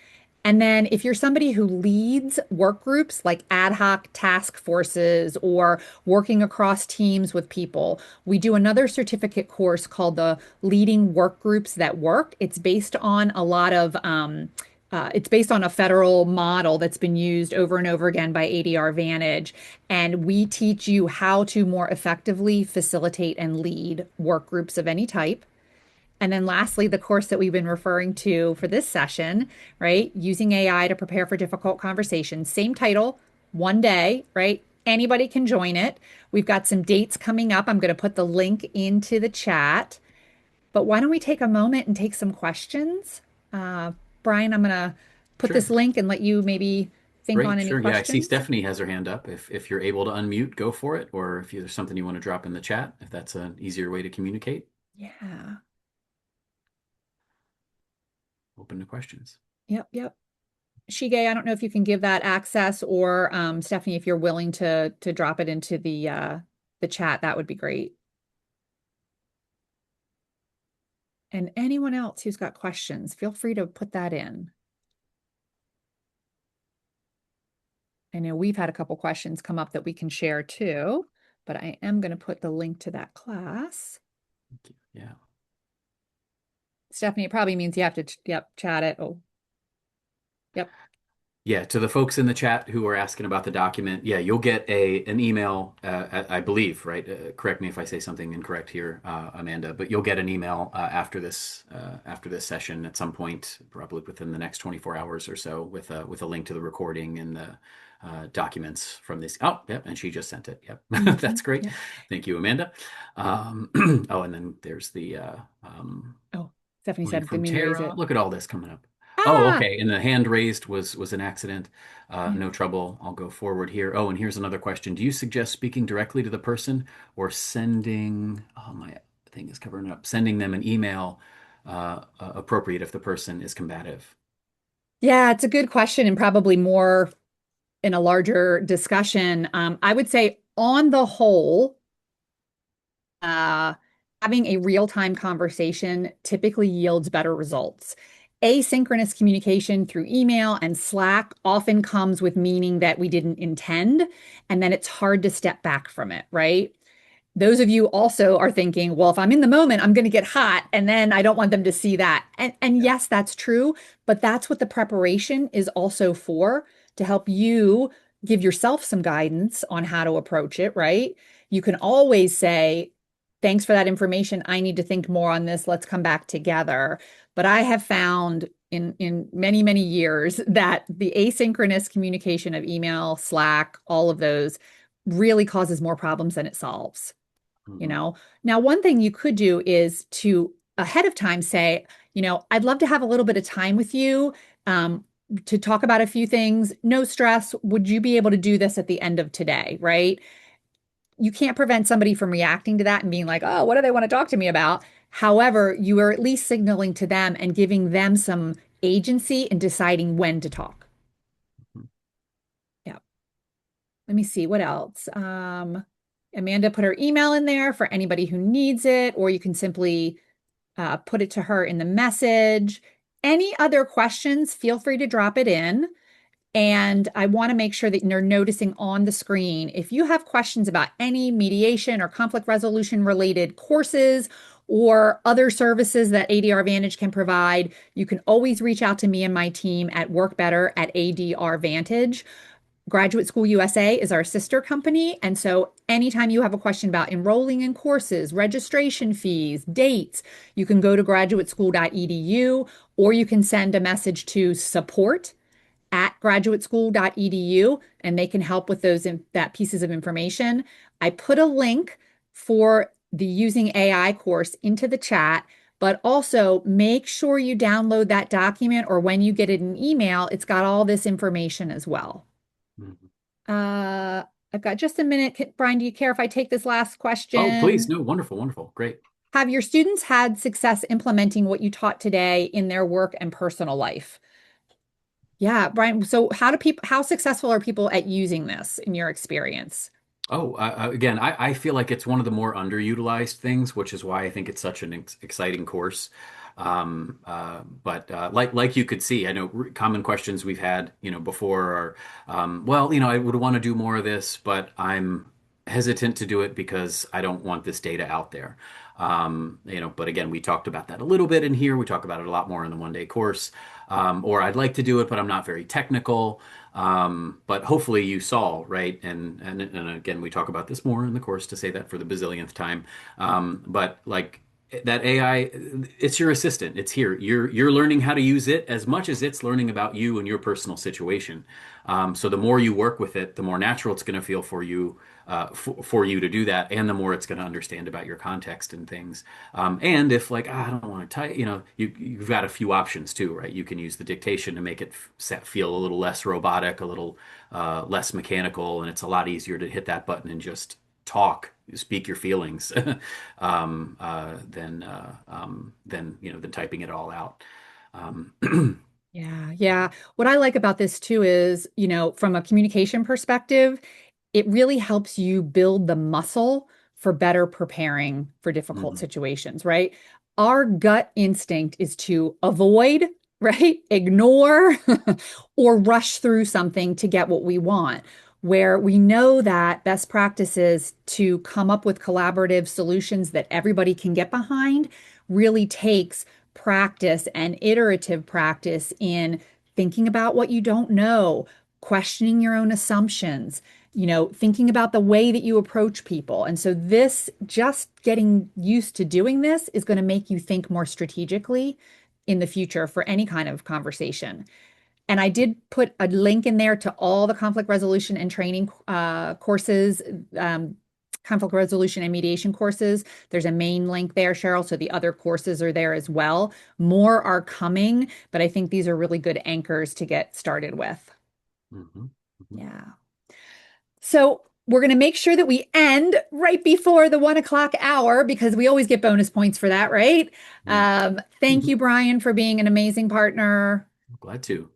And then if you're somebody who leads work groups like ad hoc task forces or working across teams with people, we do another certificate course called the Leading Work Groups That Work. It's based on a federal model that's been used over and over again by ADR Vantage. And we teach you how to more effectively facilitate and lead work groups of any type. And then lastly, the course that we've been referring to for this session, right? Using AI to prepare for difficult conversations. Same title, 1 day, right? Anybody can join it. We've got some dates coming up. I'm going to put the link into the chat. But why don't we take a moment and take some questions? Uh, Brian, I'm going to put Sure. this link and let you maybe think on Great. any Sure. Yeah. I see questions. Stephanie has her hand up. If you're able to unmute, go for it. Or if there's something you want to drop in the chat, if that's an easier way to communicate, Yeah. open to questions. Yep. Yep. Shige, I don't know if you can give that access or Stephanie, if you're willing to drop it into the chat, that would be great. And anyone else who's got questions, feel free to put that in. I know we've had a couple questions come up that we can share too, but I am going to put the link to that class. Thank you. Yeah. Stephanie, it probably means you have to, yep, chat it. Oh, yep. Yeah, to the folks in the chat who are asking about the document, yeah, you'll get a an email, I believe, right? Correct me if I say something incorrect here, Amanda, but you'll get an email after this session at some point, probably within the next 24 hours or so, with a link to the recording and the documents from this. Oh, yep, and she just sent it. Yep, Mhm. that's great. Yep. Thank you, Amanda. Oh, and then there's the Oh, Stephanie one said, didn't from mean to raise Tara. it. Look at all this coming up. Oh, Ah, okay. And the hand raised was an accident. yeah. No trouble. I'll go forward here. Oh, and here's another question. Do you suggest speaking directly to the person or sending, oh, my thing is covering it up, sending them an email appropriate if the person is combative? Yeah, it's a good question and probably more in a larger discussion. I would say on the whole, uh, having a real-time conversation typically yields better results. Asynchronous communication through email and Slack often comes with meaning that we didn't intend, and then it's hard to step back from it, right? Those of you also are thinking, well, if I'm in the moment, I'm going to get hot, and then I don't want them to see that. And Yeah. yes, that's true, but that's what the preparation is also for, to help you give yourself some guidance on how to approach it, right? You can always say, thanks for that information. I need to think more on this. Let's come back together. But I have found in many, many years that the asynchronous communication of email, Slack, all of those really causes more problems than it solves, you Mhm. know. Now, one thing you could do is to ahead of time say, I'd love to have a little bit of time with you um, to talk about a few things. No stress. Would you be able to do this at the end of today? Right? You can't prevent somebody from reacting to that and being like, oh, what do they want to talk to me about? However, you are at least signaling to them and giving them some agency in deciding when to talk. Yeah. Let me see what else. Amanda put her email in there for anybody who needs it, or you can simply put it to her in the message. Any other questions, feel free to drop it in. And I want to make sure that you're noticing on the screen if you have questions about any mediation or conflict resolution related courses or other services that ADR Vantage can provide, you can always reach out to me and my team at Work Better at ADR Vantage. Graduate School USA is our sister company. And so anytime you have a question about enrolling in courses, registration fees, dates, you can go to graduateschool.edu or you can send a message to support@graduateschool.edu and they can help with that pieces of information. I put a link for the using AI course into the chat, but also make sure you download that document or when you get it in email, it's got all this information as well. Mhm. Uh, I've got just a minute. Brian, do you care if I take this last Oh, please. question? No, wonderful, wonderful. Great. Have your students had success implementing what you taught today in their work and personal life? Yeah, Brian. So how successful are people at using this in your experience? Oh, again, I feel like it's one of the more underutilized things, which is why I think it's such an exciting course. But like you could see, I know common questions we've had, before are, well, I would want to do more of this, but I'm hesitant to do it because I don't want this data out there. But again, we talked about that a little bit in here. We talk about it a lot more in the one-day course. Or I'd like to do it, but I'm not very technical. But hopefully you saw, right? And again, we talk about this more in the course to say that for the bazillionth time. But like that AI, it's your assistant. It's here. You're learning how to use it as much as it's learning about you and your personal situation. So the more you work with it, the more natural it's going to feel for you to do that, and the more it's going to understand about your context and things. And if like, I don't want to type, you've got a few options too, right? You can use the dictation to make it feel a little less robotic, a little less mechanical, and it's a lot easier to hit that button and just talk, speak your feelings, than typing it all out. Um, Yeah, yeah. What I like about this too is, from a communication perspective, it really helps you build the muscle for better preparing for difficult mhm, situations, right? Our gut instinct is to avoid, right? Ignore or rush through something to get what we want. Where we know that best practices to come up with collaborative solutions that everybody can get behind really takes practice and iterative practice in thinking about what you don't know, questioning your own assumptions, thinking about the way that you approach people. And so this, just getting used to doing this is going to make you think more strategically in the future for any kind of conversation. And I did put a link in there to all the conflict resolution and training courses, um, conflict resolution and mediation courses. There's a main link there, Cheryl. So the other courses are there as well. More are coming, but I think these are really good anchors to get started with. Hmm. Hmm. Yeah. So we're going to make sure that we end right before the 1 o'clock hour because we always get bonus points for that, right? Yeah. Thank Hmm. you, Brian, for being an amazing partner. Glad to.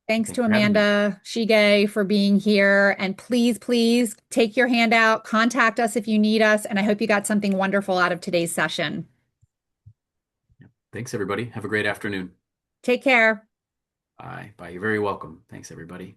Thanks to Thanks for having me. Amanda Shige for being here. And please, please take your hand out, contact us if you need us. And I hope you got something wonderful out of today's session. Thanks, everybody. Have a great afternoon. Take care. Bye. Bye. You're very welcome. Thanks, everybody.